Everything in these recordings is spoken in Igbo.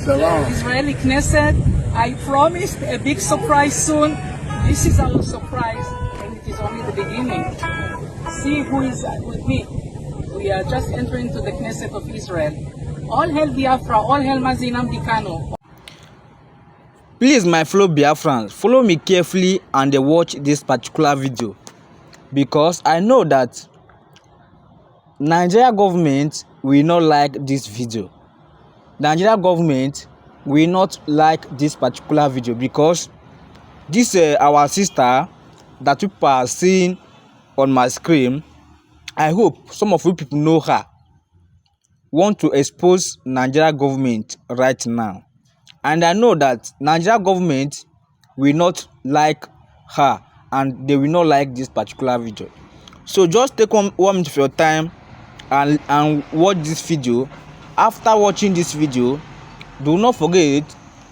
the Israeli Knesset. I promised a big surprise soon. This is our surprise, and it is only the beginning. See who is with me. We are just entering to the Knesset of Israel. All hail Biafra, all hail Mazinam Dikano. Please, my fellow Biafrans, follow me carefully and watch this particular video, because I know that Nigeria government will not like this video. Nigeria government will not like this particular video, because this our sister that people are seeing on my screen, I hope some of you people know her, want to expose Nigeria government right now. And I know that Nigeria government will not like her, and they will not like this particular video. So just take 1 minute of your time and watch this video. After watching this video, do not forget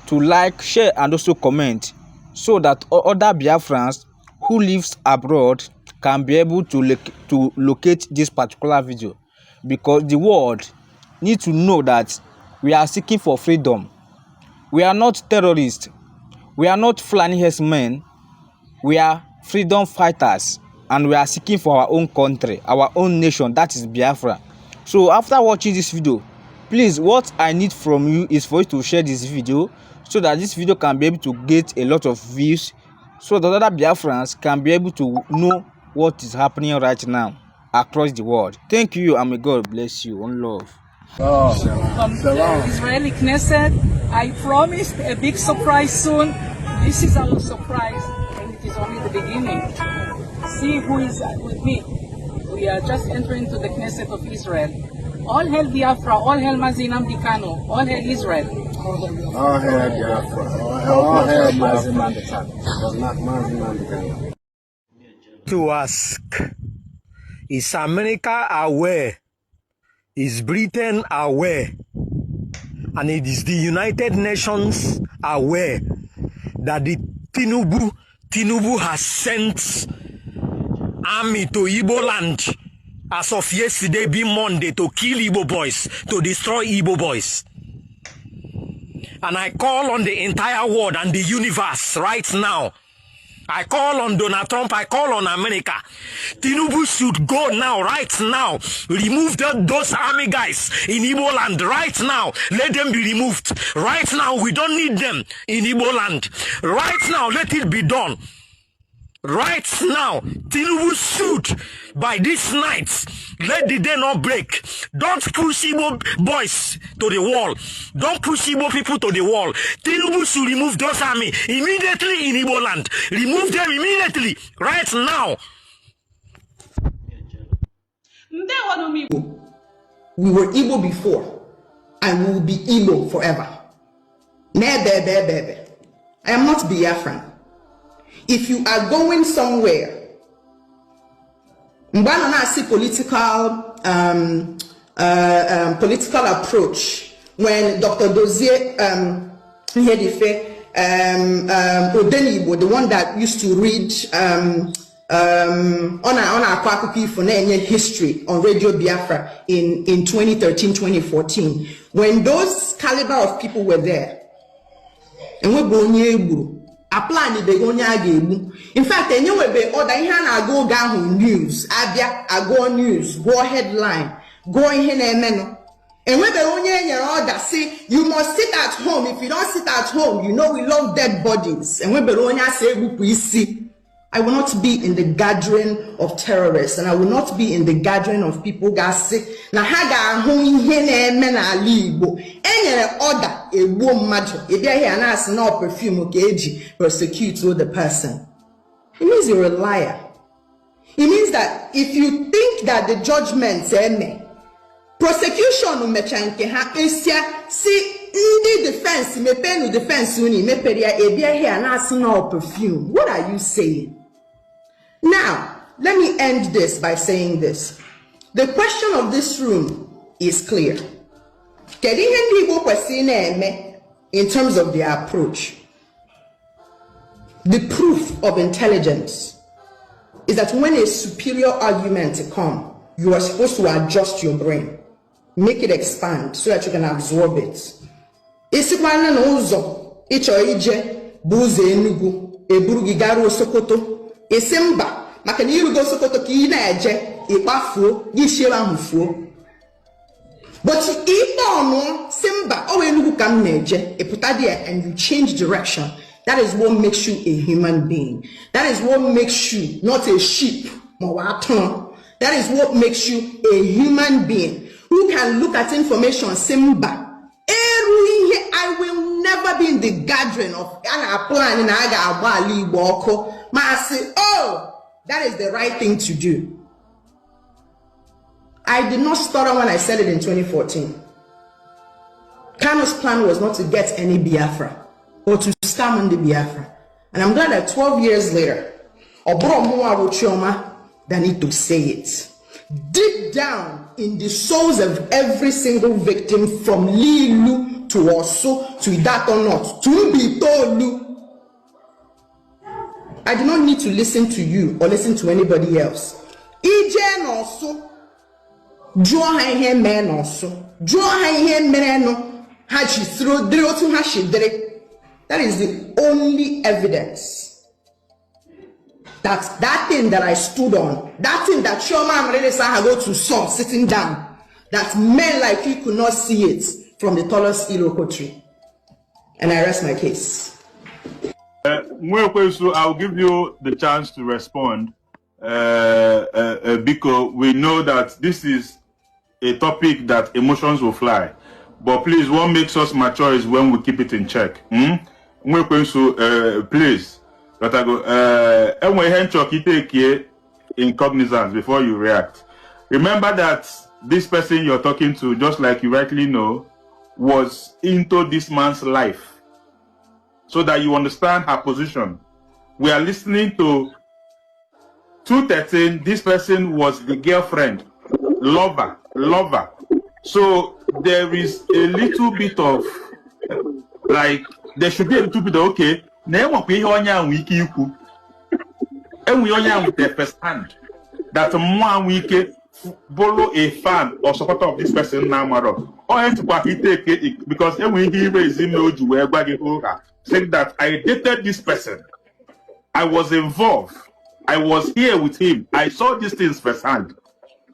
to like, share and also comment, so that other Biafrans who lives abroad can be able to locate this particular video, because the world need to know that we are seeking for freedom. We are not terrorists. We are not Fulani herdsmen. We are freedom fighters, and we are seeking for our own country, our own nation, that is Biafra. So after watching this video, please, what I need from you is for you to share this video, so that this video can be able to get a lot of views, so that other Biafrans can be able to know what is happening right now across the world. Thank you, and may God bless you. One love. The Israeli Knesset, I promised a big surprise soon. This is our surprise, and it is only the beginning. See who is with me. We are just entering to the Knesset of Israel. All hail Biafra, all hail Mazinam Dikano, all hail Israel. All hail Biafra, all hail Mazinam Dikano. To ask, is America aware? Is Britain aware? And it is the United Nations aware that the Tinubu has sent army to Igbo land as of yesterday, being Monday, to kill Igbo boys, to destroy Igbo boys. And I call on the entire world and the universe right now. I call on Donald Trump, I call on America. Tinubu should go now, right now. Remove those army guys in Igbo land right now. Let them be removed. Right now, we don't need them in Igbo land. Right now, let it be done. Right now, Tinubu should, by this night, let the day not break. Don't push Igbo boys to the wall. Don't push Igbo people to the wall. Tinubu should remove those army immediately in Igbo land. Remove them immediately, right now. We were Igbo before, and we will be Igbo forever. I am not Biafran. If you are going somewhere, Mbana see political political approach. When Dr. Dozier Odenibo, the one that used to read on our Kwakuki Fonenye history on Radio Biafra in 2013-2014, when those caliber of people were there, and we're going apply the onye. In fact, anyway, be order here na go down news, abia go news, go headline, go in here. And when the onye order say you must sit at home. If you don't sit at home, you know we love dead bodies. And when the onye say we see, I will not be in the gathering of terrorists, and I will not be in the gathering of people that say na haga home here na libo. Any order a woman if you hear us no perfume keji persecute the person. It means you're a liar. It means that if you think that the judgment prosecution umechanke ha esia see the defense me pen defense uni me peria e bia here na us no perfume. What are you saying? Now, let me end this by saying this. The question of this room is clear. In terms of their approach, the proof of intelligence is that when a superior argument comes, you are supposed to adjust your brain, make it expand so that you can absorb it. isikwana na ụzọ ịchọ ije bụ ụzọ Enugu eburu gị gara Sokoto isi mba maka na irugo Sokoto ka ị na-eje ịkpafuo gị shiewe ahụ fuo but ikpe ọnụ si mba ọ wee Enugu ka m na-eje ịpụta there and you change direction. That is what makes you a human being. That is what makes you not a sheep. That is what makes you a human being who can look at information. Simba, I will never be in the gathering of plan and I say, oh, that is the right thing to do. I did not stutter when I said it in 2014. Kano's plan was not to get any Biafra or to scam on the Biafra. And I'm glad that 12 years later, they need to say it. Deep down in the souls of every single victim from Lilu to Oso to Idatonot to Mbitolu. I do not need to listen to you or listen to anybody else. Ijen also. Draw her men also. Draw her men no. Hachi throw drill to hashi. That is the only evidence. That thing that I stood on, that thing that Shoma and Saha go to some sitting down, that men like you could not see it from the tallest Iroko tree. And I rest my case. I'll give you the chance to respond because we know that this is a topic that emotions will fly. But please, what makes us mature is when we keep it in check. Please. But I go, take in cognizance before you react. Remember that this person you're talking to, just like you rightly know, was into this man's life. So that you understand her position. We are listening to 213. This person was the girlfriend, lover. So there is a little bit of, like, there should be a little bit of, okay, and we with the first hand that one week borrow a fan or supporter of this person now or to take it because when he raised him saying that I dated this person, I was involved, I was here with him, I saw these things firsthand.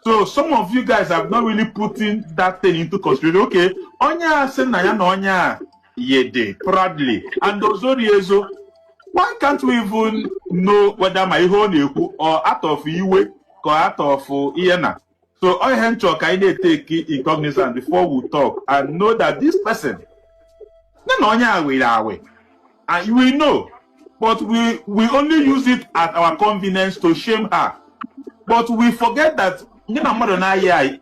So some of you guys have not really put in that thing into consideration. Okay, onya senaya no onya yede proudly and Ozoriezo. Why can't we even know whether my own or out of Iwe or out of Iena? So I have to take in cognizance before we talk and know that this person, and we know, but we only use it at our convenience to shame her. But we forget that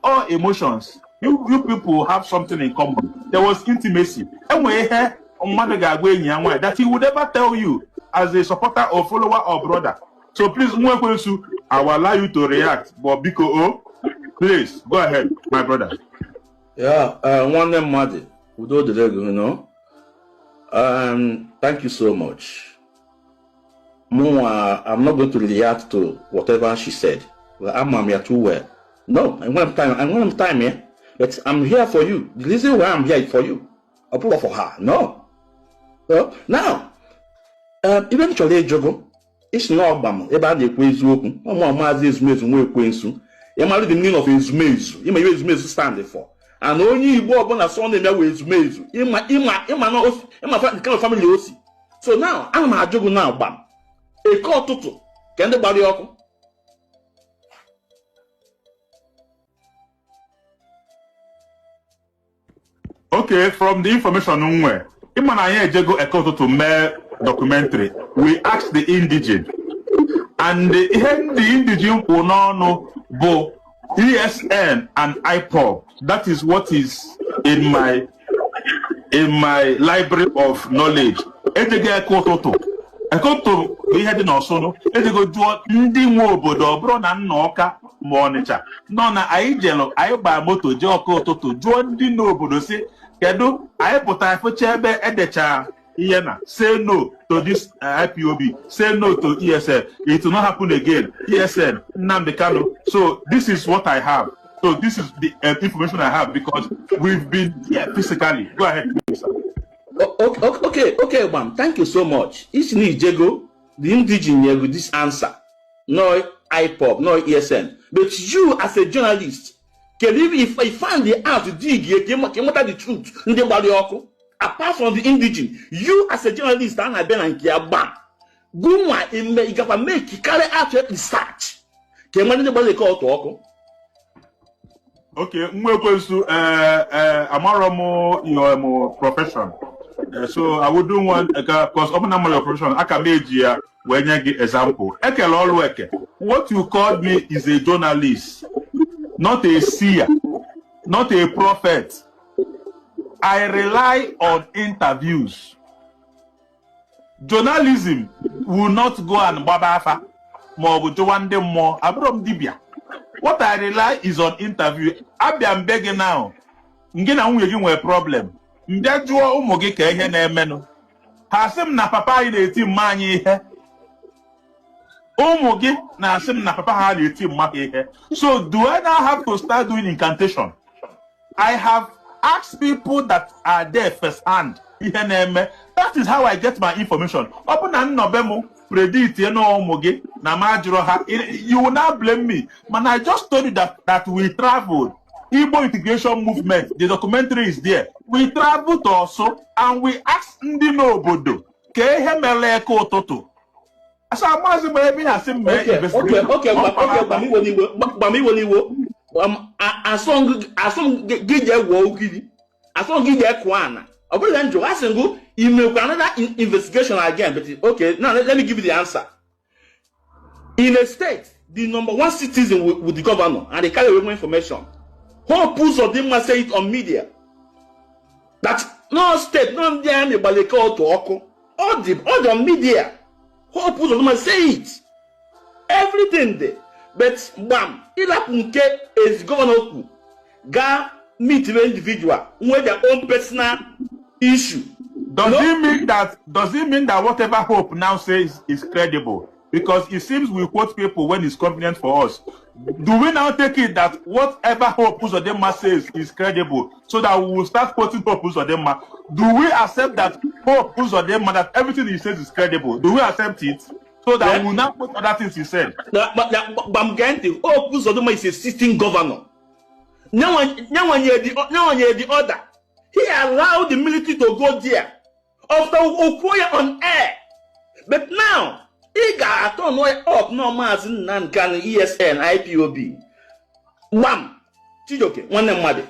all emotions, you people have something in common. There was intimacy. And we hear that he would never tell you as a supporter or follower or brother. So please, I will allow you to react. But because please go ahead, my brother. Yeah, one name Madi. Thank you so much. I'm not going to react to whatever she said. Well, I'm here too well. No, I want time here. But I'm here for you. The reason why I'm here is for you. Approval for her. No. So, now, eventually, Jogo, it's not Obama. About the quiz open. No more Mazis Mason Quinsu. You might the meaning of his maze. You may use maze standing for. And only you go upon a Sunday with maze. You might not kind of family. So now, I'm a Jogo now, Bam. A call to can the body up? Okay, from the information nowhere, to make documentary, we asked the indigent, and the indigent will not know both ESN and IPOB. That is what is in my library of knowledge. We had in also go do monitor. No, I buy moto joko to join the no say. Kedu, I put a for chebe edecha Iena. Say no to this IPOB. Say no to ESN. It will not happen again. ESN, Namdekano. So this is what I have. So this is the information I have because we've been here physically. Go ahead, please, sir. Okay, ma'am. Thank you so much. It's Nijego, the indigenous with this answer. No IPOP, no ESN. But you, as a journalist, can even if I find the out to dig, you came the truth. Apart from the indigenous, you as a journalist, and I've been and Kiaba, go my make carry out research. Can anybody call to Okay, Amaromo, your profession. So I would do one because open your profession. I can make you when you give example. What you called me is a journalist, not a seer, not a prophet. I rely on interviews. Journalism will not go and babafa more more abrom dibia. What I rely is on interview. I'm begging now. Ngina unwe problem. Mbiajuo umoge ka ihe na emenu. Hasim na papa yi na-eti mmanya ihe. Umoge na asim na papa ha na-eti mmanya ihe. So do I now have to start doing incantation? I have asked people that are there first hand. Ihe na eme. That is how I get my information. Open na nnobemu predict you know umoge na majuro ha. You will not blame me. Man, I just told you that we traveled. Igbo integration movement, the documentary is there. We traveled also and we asked Ndi Nobodo, Kehe Meleko Toto. Asa amazi maybe has him okay, asong gije wo gidi. Asong gije kwana. Obule njo asengo email another investigation again, but okay, now let me give you the answer. In a state, the number one citizen with the governor and they carry away information. Who pulls of them must say it on media? That no state, no anybody called to Oko. All the media. Who pulls of them must say it? Everything there. But bam, Ilapunke is governor. Ga meet the individual with their own personal issue. Does it mean that whatever Hope now says is credible? Because it seems we quote people when it's convenient for us. Do we now take it that whatever Hope Uzodinma says is credible, so that we will start quoting Hope Uzodinma? Do we accept that Hope Uzodinma, that everything he says is credible? Do we accept it? So that we will not quote other things he said. But I'm getting to Hope Uzodinma is a sitting governor. No one hear the order. He allowed the military to go there after Okoye on air. But now, he got on way up no mass in Nankan ESN IPOB. Bam! Chijoke, one mother.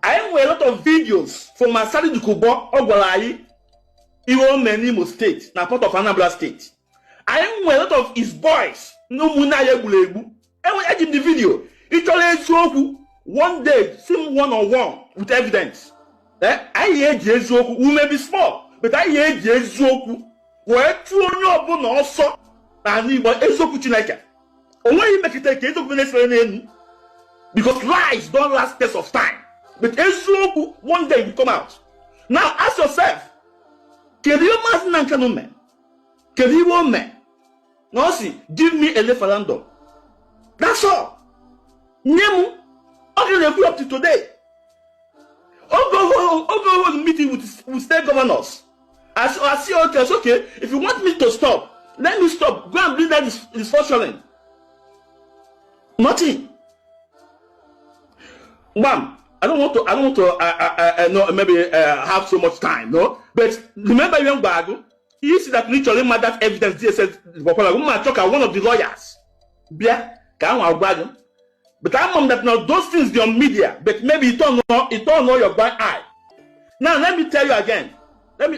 I have a lot of videos from Masari Dukubo, Ogwalai, Iwo Menimo State, na part of Anambra State. I have a lot of his boys, no Munaya Bulebu. And we edit the video. It always so one day, sim one-on-one with evidence. I hear Jezoku, who may be small, but I hear Jezoku. Where two on your also and you but Ezoku Chinaka. Only you make it take Ezoku because lies don't last test of time. But Ezoku one day will come out. Now ask yourself, can you imagine an man? Can you want man? No, see, give me a referendum. That's all. Nemu, okay, up to today. I'll go meeting with state governors. I see, okay, it's okay. If you want me to stop, let me stop. Go and bring that dysfunctioning. Nothing. Ma'am, I don't want to no, maybe have so much time, no? But remember young Bago, he said that literally that evidence there says one of the lawyers. Yeah, but I'm that now those things they're on media, but maybe it don't know your blind eye. Now let me tell you again. Let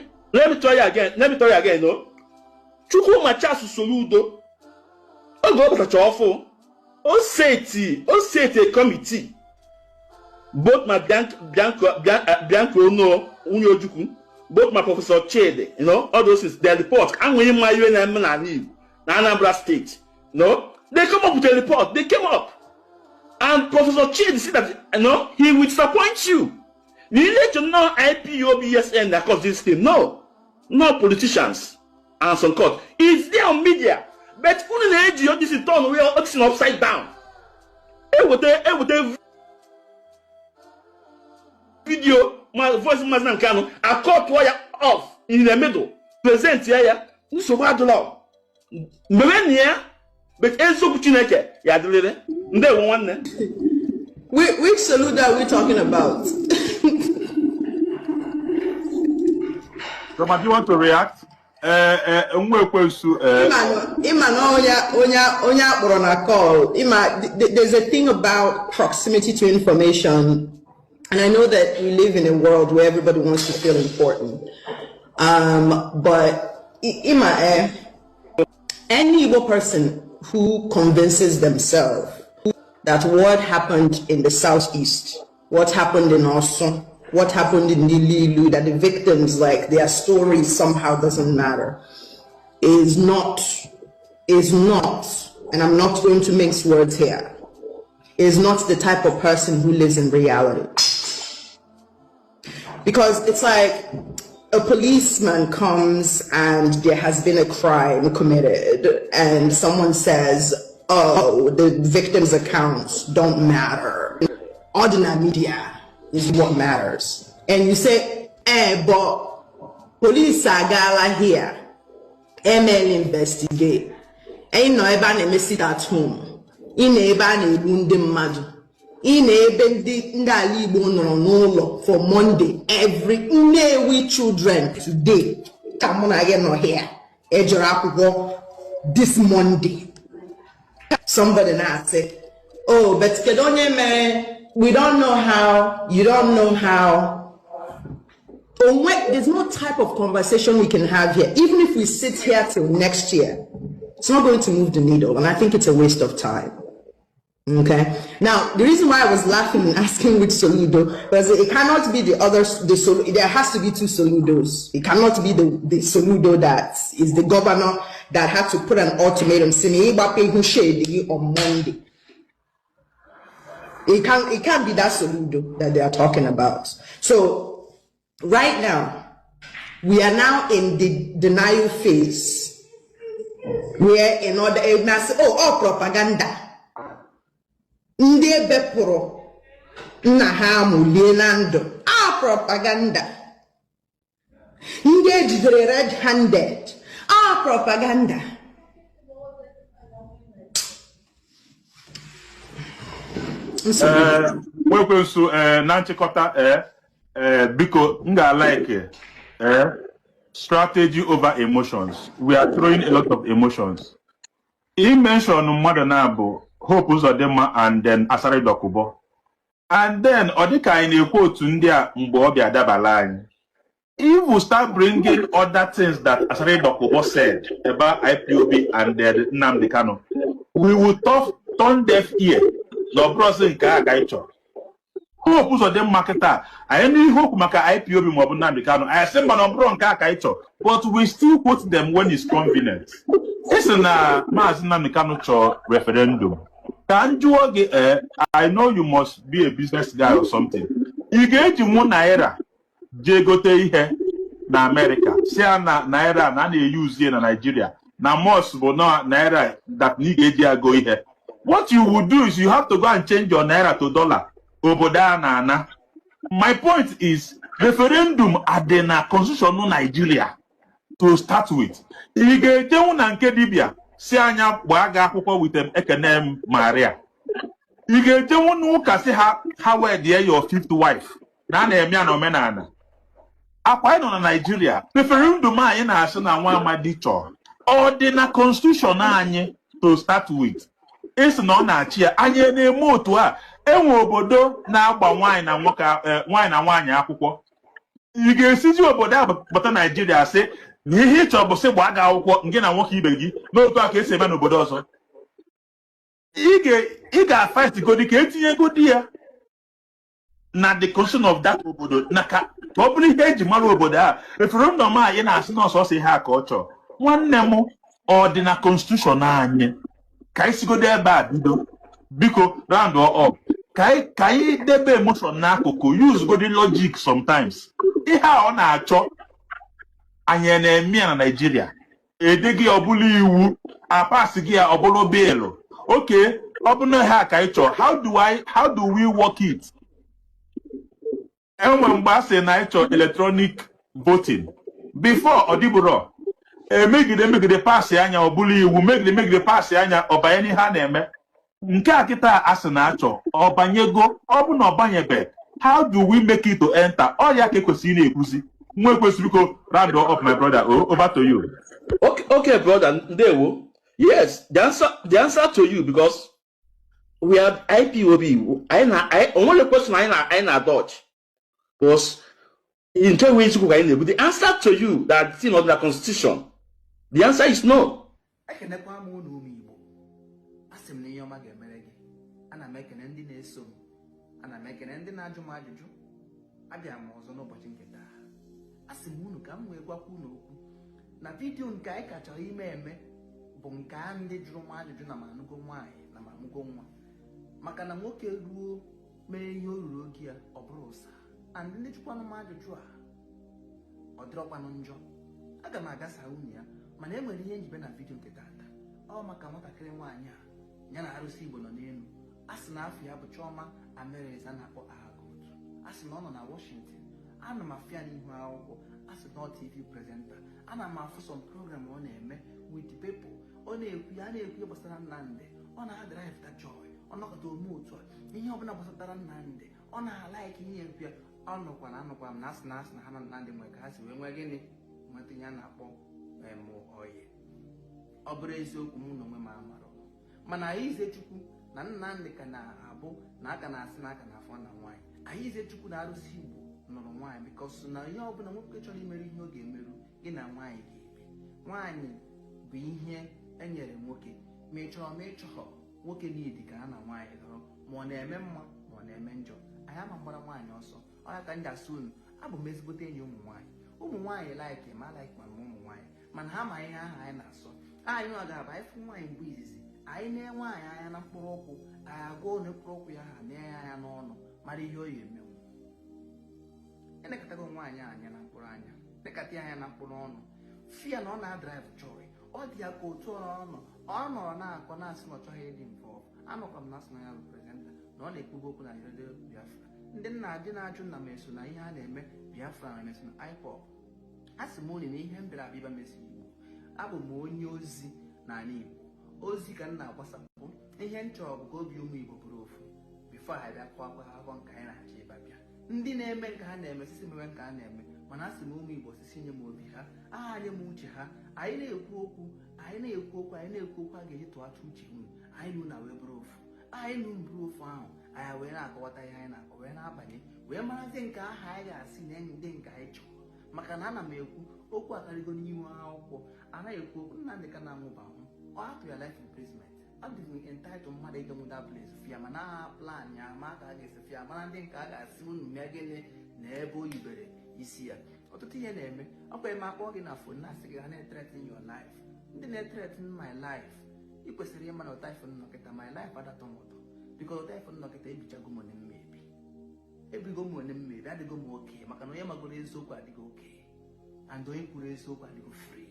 me tell you again, no? Chuku machasu soludo. O go to chofo. O say a committee. Both my Bianco no Unyojuku, both my Professor Chede, you know, all those is their report. And when my Anambra State, no, they come up with a report. They came up. And Professor Chede said that, you know, he will disappoint you. You need to know IPOBSN that caused this thing. No politicians and some court. It's there on media. But only the AGO, this is done, we are upside down. Video, my voice, I caught wire off in the middle. Present here, so bad law. Millennia, but Enzo Chineke, Yadlere, they one. Which salute are we talking about? Roma, do you want to react? There's a thing about proximity to information, and I know that we live in a world where everybody wants to feel important. But any Igbo person who convinces themselves that what happened in the southeast, what happened in Osun, what happened in Nililu, that the victims, like their stories somehow doesn't matter, is not, and I'm not going to mince words here, is not the type of person who lives in reality. Because it's like a policeman comes and there has been a crime committed and someone says, oh, the victim's accounts don't matter. Ordinary media is what matters. And you say, but police are gala here. ML investigate. Ain't no eba sit at home. In eba ne madu. In ebe ndali Igbo no for Monday. Every we children today. Come on again no here. Ejora this Monday. Somebody now say, oh, but Kedonye man, we don't know how, you don't know how. There's no type of conversation we can have here. Even if we sit here till next year, it's not going to move the needle, and I think it's a waste of time. Okay? Now, the reason why I was laughing and asking which Soludo, because it cannot be there has to be two Soludos. It cannot be the Soludo that is the governor that had to put an ultimatum saying on Monday. It can't be that Soludo that they are talking about. So right now, we are now in the denial phase, where in order all propaganda. Nde beporo na ha mulienando propaganda. Nde jidere red-handed propaganda. Mwekwensu na nchịkọta biko nga like strategy over emotions. We are throwing a lot of emotions. He mentioned mmadụ na-abụ Hope Uzodimma and then Asari Dokubo. And then Odika in a quote ndị a mgbe ọ bịa dabala anyị. If we start bringing other things that Asari Dokubo said about IPOB and Nnamdi Kanu, we will turn deaf ear. No process nke a ga-ịchọ. Hope Uzodimma kịta anyị n'ihe hope maka IPOB maọbụ Nnamdi Kanu. I say man ọ bụrụ nke a ka ịchọ, but we still quote them when it's convenient. Listen, Maazị Nnamdi Kanu chọrọ referendum. Can you I know you must be a business guy or something. You get $1 naira, jegote ihe na America. See na naira na use here in Nigeria. Na most but no naira that need go here. What you would do is you have to go and change your naira to dollar. Oboda na ana. My point is referendum adena constitution no Nigeria to start with. You get na nke dibia. Si anya gbaga akwụkwọ with them Ekene Maria. You get one kasi ha were there your fifth wife. Na eme na omenala. Akwa no na Nigeria. Referendum anyị na-asị na nwa amadi chọrọ. Ọ dị na constitution anyị to start with. Esi na ọ na-achị ya anyị na-eme otu a enwe obodo na-agba nwaanyị na nwoke nwaanyị na nwaanyị akwụkwọ. You ga-esizi obodo abata Nigeria sị n'ihe ịchọ bụ sị gbaga akwụkwọ nke na nwoke ibe gị n'otu aka esi eme n'obodo ọzọ. Ị ga-fight godi ka etinye godi ya na the constitution of that obodo na ka ọ bụrụ ihe eji mara obodo a referendum anyị na-asị na ọsọsọ ihe a ka ọ chọrọ. Nwanne m ọ dị na constitution anyị ka anyị sigodo ebe a bido biko round up ka anyị debe emotion n'akụkụ use godi logic sometimes. Ihe a ọ na-achọ anyị na-eme na Nigeria edeghị ọbụla iwu apasị gị ya ọbụla belu. Okay, ọbụla ha ka ị chọọ, how do we work it? Enwe mgbe a sị na ị chọọ electronic voting before Odiburo megide pass anya ọ bụla iwu megide pass anya ọ banye n'ihe a na-eme nke a kịta asị na-achọ ọ banyego ọ bụ na ọ banyebe how do we make it to enter ọ ya ka ekwesịrị na-ekwuzi nwa ekwesịrị ko round up my brother over to you. Okay brother Ndewo. Yes, the answer to you, because we are IPOB. Only question I na dodge was in two ways. The answer to you that it's not the constitution. The answer is no. I can never know me. As in the Yoma Gameregi, and I make an ending a so, and I make an ending Ajumaju. I am also no watching it. As a moon come with Wakuno. Na video nka catch a ime. Bonka ndị jụrụ m ajụjụ na manụgo nwaanyị na manụgo nwa maka na nwoke ruo mee ihe o ruru oge ya ọ bụrụ ụsa and ndị jụkwanụ m ajụjụ a ọ dịrọkwanụ njọ aga m agasa nwunye ya mana e nwere ihe njibe na vidio nke tata ọ maka nwatakịrị nwaanyị a ya na arụsị Igbo nọ n'elu a sị na afọ ya bụ Chioma America na-akpọ Ahagotu a sị na ọ nọ na Washington ana m afịa n'ihu akwụkwọ a sị na TV presenter ana m afụ some program ọ na-eme with the people ọ na-ekwu ya na-ekwu gbasara Nnamdi ọ na-adrive ta joy ọ nọkọta ome otu a ihe ọbụla gbasatara Nnamdi ọ na-alaiki ihe ekwu ya ọ nọkwa m na asị na ha na Nnamdi nwere ka ha si wee nwee gịnị nweta ihe a na-akpọ oyi ọ bụrụ eziokwu mụ na onwe m amara mana anyị ize Chukwu na Nnamdi ka na-abụ na aka na-asị na aka na-afọ na nwaanyị anyị ize Chukwu na arụsị Igbo nụrụ nwaanyị bikos na ihe ọbụla nwoke chọrọ imerụ ihe ọ ga-emerụ gị na nwaanyị ga-ebi nwaanyị bụ ihe enyere nwoke ma ị chọrọ ma ị chọrọ nwoke niile ka ha na nwaanyị lụrụ ma ọ na-eme mma ma ọ na-eme njọ anyị ama mgbara nwaanyị ọsọ ọ ya ka m ji asị unu abụ m ezigbote enyi ụmụ nwaanyị laiki ma laiki mana ụmụ nwaanyị mana ha ma ihe ahụ anyị na-asọ anyị ọ ga-abụ anyị fụ nwaanyị mgbe izizi anyị na nwaanyị anya na mkpụrụ ụkwụ anyị agụọ na mkpụrụ ụkwụ ya ha nee ya anya n'ọnụ mara ihe ọ ya emenwu elekọtago nwaanyị anya na mkpụrụ anya lekọta ya anya na mkpụrụ ọnụ fia na ọ na-adraịve joy ọ dị ya ka otu ọ nọrọ na-akọ na-asị na ọ chọghị ịdị mfe anọkwa m na asị na ya bụ prezenta na ọ na-ekwugo okwu na redio Biafra ndị nna adị na-ajụ nna m eso na ihe a na-eme Biafra na meso na IPOB a sị m onye na ihe m bịara abịa mesi Igbo abụ m onye ozi n'ala Igbo ozi ka m na-agbasapụ ihe m chọrọ bụ ka obi ụmụ Igbo bụrụ ofu bifo ha bịa kọọ akọ nka anyị na-achọ ịba bịa ndị na-eme nke ha na-eme sisi mewe nke ha na-eme mana a sị m ụmụ Igbo sisi nye m obi ha aha nye m uche ha anyị na-ekwu okwu a ga-eji tụghatụ uche unu anyị na wee bụrụ ofu anyị na bụrụ ofu ahụ anyị wee na-akọwata ihe anyị na-akọ wee na-abanye wee marazie nke aha anyị ga-asị na enyi ndị nke anyị chọrọ maka na ana m ekwu okwu akarịgo n'ihu akwụkwọ anaghị ekwu okwu Nnamdi ka na-anwụba ahụ ọ hapụ ya life imprisonment ọ dịghị entitled mmadụ ịga nwụda place fia mana aha plan ya ma ka a ga-esi fia mana ndị nke a ga-asị unu mee gịnị na ebe o yibere isi ya ọtụtụ ihe na-eme ọkwa eme akpọ gị na fon na-asị gị ha na-threaten your life ndị na-threaten my life ị kwesịrị ịma na ụtaifon nnọkịta my life adatọ m ụtọ because ụtaifon nnọkịta ebichago m onye mmebi ebigo m onye mmebi adịgo m oke maka na onye magoro eziokwu adịgo oke and onye kwuru eziokwu adịgo free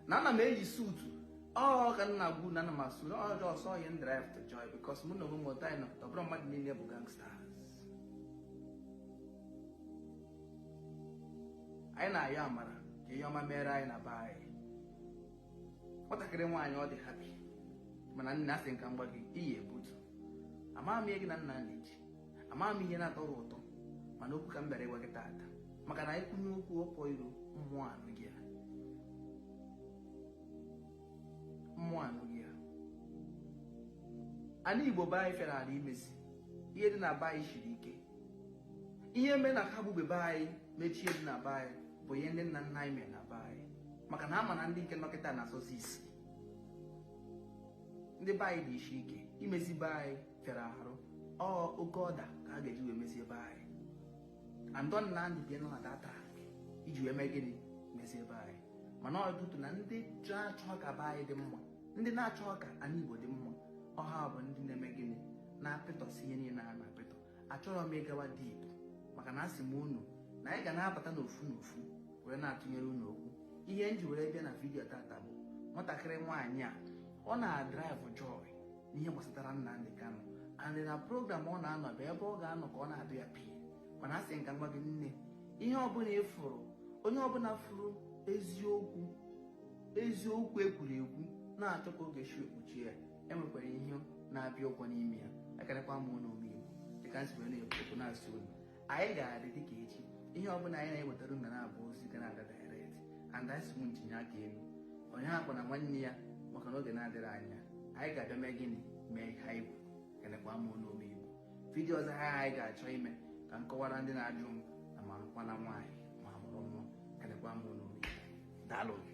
na ana m eyi suutu ọ ka nna gwu na ana m asụ ọjọọ ọsọ ihe drive to joy because mụ na onwe m ụta anyị nọkịta ọbụrụ mmadụ niile bụ gangsters anyị na-ayọ amara ka ihe ọma mere anyị na be anyị nwatakịrị nwaanyị ọ dị hapi mana nna asị nka mgba gị iyi ebutu amaghị m ihe gị na nna na-eji amaghị m ihe na-atọ gị ụtọ mana okwu ka m bịara ịgwa gị taata maka na anyị kwunye okwu ọpọ iru mmụọ anụghị ya ala Igbo be anyị fere ala imezi ihe dị na be anyị siri ike ihe mere na ha gbube be anyị mechie dị na be anyị bụ ihe ndị nna nna anyị mere na be anyị maka na ama na ndị nke nọkịta na-asọzi isi ndị be anyị dị isi ike imezi be anyị fere arụ oke ọda ka a ga-eji wee mezie be anyị andọ Nnamdi bịa nọ na data iji wee mee gịnị mezie be anyị mana ọtụtụ na ndị na-achọ ka be anyị dị mma ndị na-achọ ka ala Igbo dị mma ọha bụ ndị na-eme gịnị na-apịtọsi ihe niile a na-apịtọ achọrọ m ịgawa deep maka na asị m unu na anyị ga na-abata n'ofu n'ofu were na-atụnyere unu okwu ihe nji were bịa na vidiyo tata bụ nwatakịrị nwaanyị a ọ na-drive joy n'ihe gbasatara Nnamdi Kanu and na program ọ na-anọ bụ ebe ọ ga-anọ ka ọ na-adụ ya pii mana asị nka ngwa gị nne ihe ọbụla ịfụrụ onye ọbụla fụrụ eziokwu ekwuru ekwu na-achọ ka oge shi okpuchi ya enwekwara ihe na-abịa ụgwọ n'ime ya akarịkwa m n'ome Igbo dịka nsibere na-ekwu na-asị unu anyị ga-adị dịka echi ihe ọbụla anyị na-ewetara unu na-abụ ozi ga na-aga direct and anyị si m ntinye aka elu onye ha kwana nwanne ya maka n'oge na-adịrị anya anyị ga-abịa mee gịnị mee ihe anyị kwuru kelekwa m n'ome Igbo vidiyo ọzọ anyị ga-achọ ime ka m kọwara ndị na-ajụ m na ma nkwana nwaanyị ma mụrụ nwa kelekwa m n'ome Igbo daalụ.